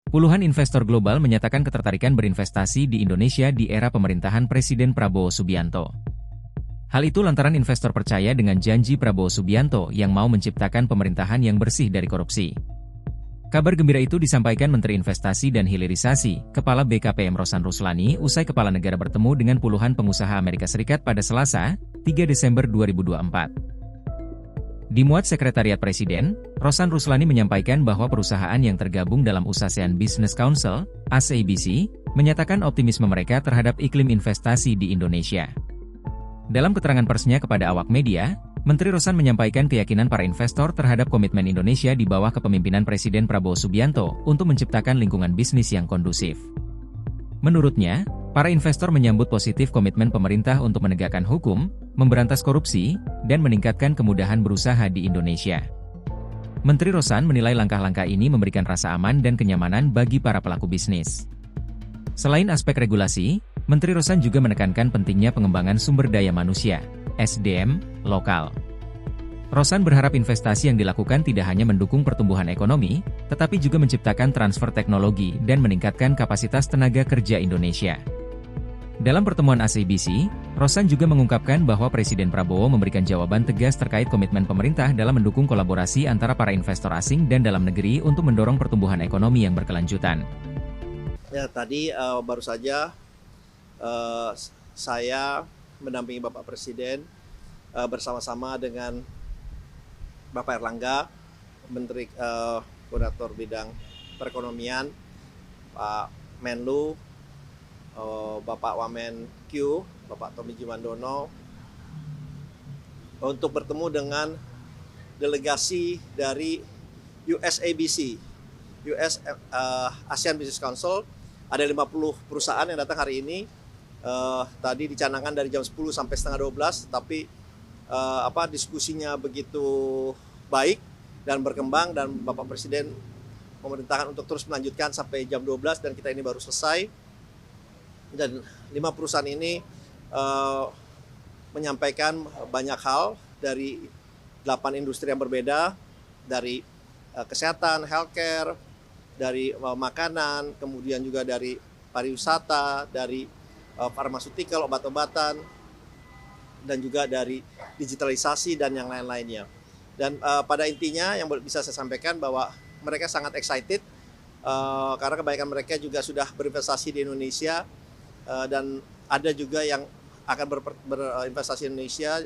Puluhan investor global menyatakan ketertarikan berinvestasi di Indonesia di era pemerintahan Presiden Prabowo Subianto. Hal itu lantaran investor percaya dengan janji Prabowo Subianto yang mau menciptakan pemerintahan yang bersih dari korupsi. Kabar gembira itu disampaikan Menteri Investasi dan Hilirisasi, Kepala BKPM Rosan Ruslani usai Kepala Negara bertemu dengan puluhan pengusaha Amerika Serikat pada Selasa, 3 Desember 2024. Dimuat Sekretariat Presiden, Rosan Ruslani menyampaikan bahwa perusahaan yang tergabung dalam ASEAN Business Council, ASEABC, menyatakan optimisme mereka terhadap iklim investasi di Indonesia. Dalam keterangan persnya kepada awak media, Menteri Rosan menyampaikan keyakinan para investor terhadap komitmen Indonesia di bawah kepemimpinan Presiden Prabowo Subianto untuk menciptakan lingkungan bisnis yang kondusif. Menurutnya, para investor menyambut positif komitmen pemerintah untuk menegakkan hukum, memberantas korupsi, dan meningkatkan kemudahan berusaha di Indonesia. Menteri Rosan menilai langkah-langkah ini memberikan rasa aman dan kenyamanan bagi para pelaku bisnis. Selain aspek regulasi, Menteri Rosan juga menekankan pentingnya pengembangan sumber daya manusia, SDM, lokal. Rosan berharap investasi yang dilakukan tidak hanya mendukung pertumbuhan ekonomi, tetapi juga menciptakan transfer teknologi dan meningkatkan kapasitas tenaga kerja Indonesia. Dalam pertemuan ASEABC, Rosan juga mengungkapkan bahwa Presiden Prabowo memberikan jawaban tegas terkait komitmen pemerintah dalam mendukung kolaborasi antara para investor asing dan dalam negeri untuk mendorong pertumbuhan ekonomi yang berkelanjutan. Ya, tadi baru saja saya mendampingi Bapak Presiden bersama-sama dengan Bapak Erlangga, Menteri Koordinator Bidang Perekonomian, Pak Menlu, Bapak Wamen Q, Bapak Tommy Jiwandono, untuk bertemu dengan delegasi dari USABC, ASEAN Business Council. Ada 50 perusahaan yang datang hari ini. Tadi dicanangkan dari jam 10 sampai setengah 12, tapi diskusinya begitu baik dan berkembang, dan Bapak Presiden memerintahkan untuk terus melanjutkan sampai jam 12 dan kita ini baru selesai. Dan 5 perusahaan ini menyampaikan banyak hal dari 8 industri yang berbeda, dari kesehatan, healthcare, dari makanan, kemudian juga dari pariwisata, dari farmaseutikal, obat-obatan, dan juga dari digitalisasi dan yang lain-lainnya. Dan pada intinya yang bisa saya sampaikan bahwa mereka sangat excited karena kebanyakan mereka juga sudah berinvestasi di Indonesia, dan ada juga yang akan berinvestasi di Indonesia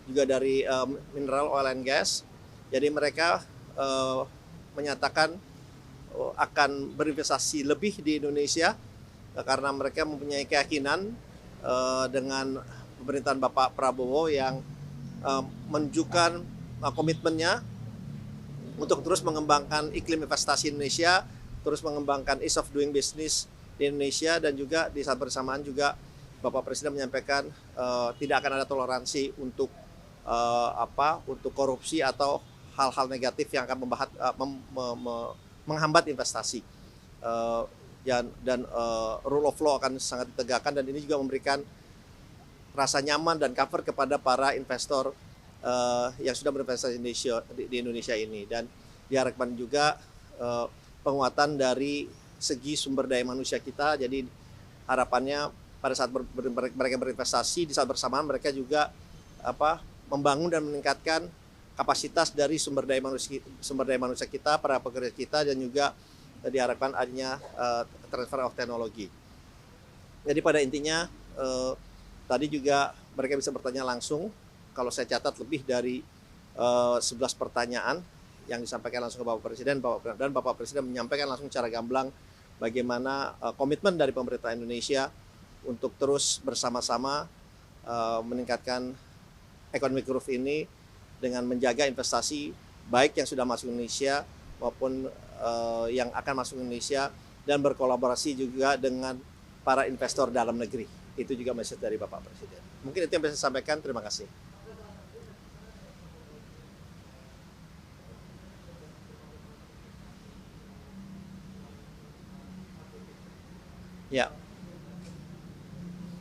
juga dari mineral, oil and gas. Jadi mereka menyatakan akan berinvestasi lebih di Indonesia karena mereka mempunyai keyakinan dengan pemerintahan Bapak Prabowo yang menunjukkan komitmennya untuk terus mengembangkan iklim investasi Indonesia, terus mengembangkan ease of doing business di Indonesia, dan juga di saat bersamaan juga Bapak Presiden menyampaikan tidak akan ada toleransi untuk untuk korupsi atau hal-hal negatif yang akan menghambat investasi. Dan rule of law akan sangat ditegakkan, dan ini juga memberikan rasa nyaman dan cover kepada para investor yang sudah berinvestasi di Indonesia ini. Dan diharapkan juga penguatan dari segi sumber daya manusia kita. Jadi harapannya pada saat mereka berinvestasi, di saat bersamaan mereka juga membangun dan meningkatkan kapasitas dari sumber daya manusia kita, para pekerja kita, dan juga diharapkan adanya transfer of teknologi. Jadi pada intinya tadi juga mereka bisa bertanya langsung. Kalau saya catat lebih dari 11 pertanyaan yang disampaikan langsung ke Bapak Presiden, dan Bapak Presiden menyampaikan langsung secara gamblang bagaimana komitmen dari pemerintah Indonesia untuk terus bersama-sama meningkatkan economic growth ini dengan menjaga investasi baik yang sudah masuk Indonesia maupun yang akan masuk Indonesia, dan berkolaborasi juga dengan para investor dalam negeri. Itu juga message dari Bapak Presiden. Mungkin itu yang bisa saya sampaikan. Terima kasih. Ya,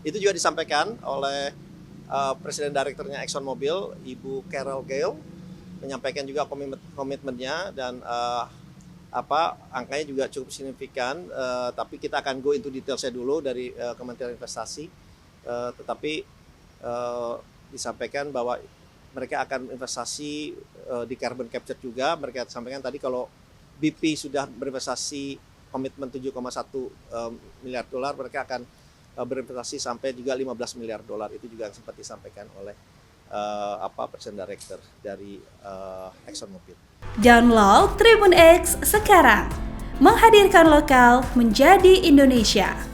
itu juga disampaikan oleh Presiden Direkturnya ExxonMobil, Ibu Carol Gale, menyampaikan juga komitmennya, dan angkanya juga cukup signifikan, tapi kita akan go into detailsnya dulu dari Kementerian Investasi, tetapi disampaikan bahwa mereka akan investasi di carbon capture juga. Mereka sampaikan tadi kalau BP sudah berinvestasi komitmen 7,1 miliar dolar, mereka akan berinvestasi sampai juga 15 miliar dolar. Itu juga yang sempat disampaikan oleh Presiden Director dari ExxonMobil. Download Tribun X sekarang, menghadirkan lokal menjadi Indonesia.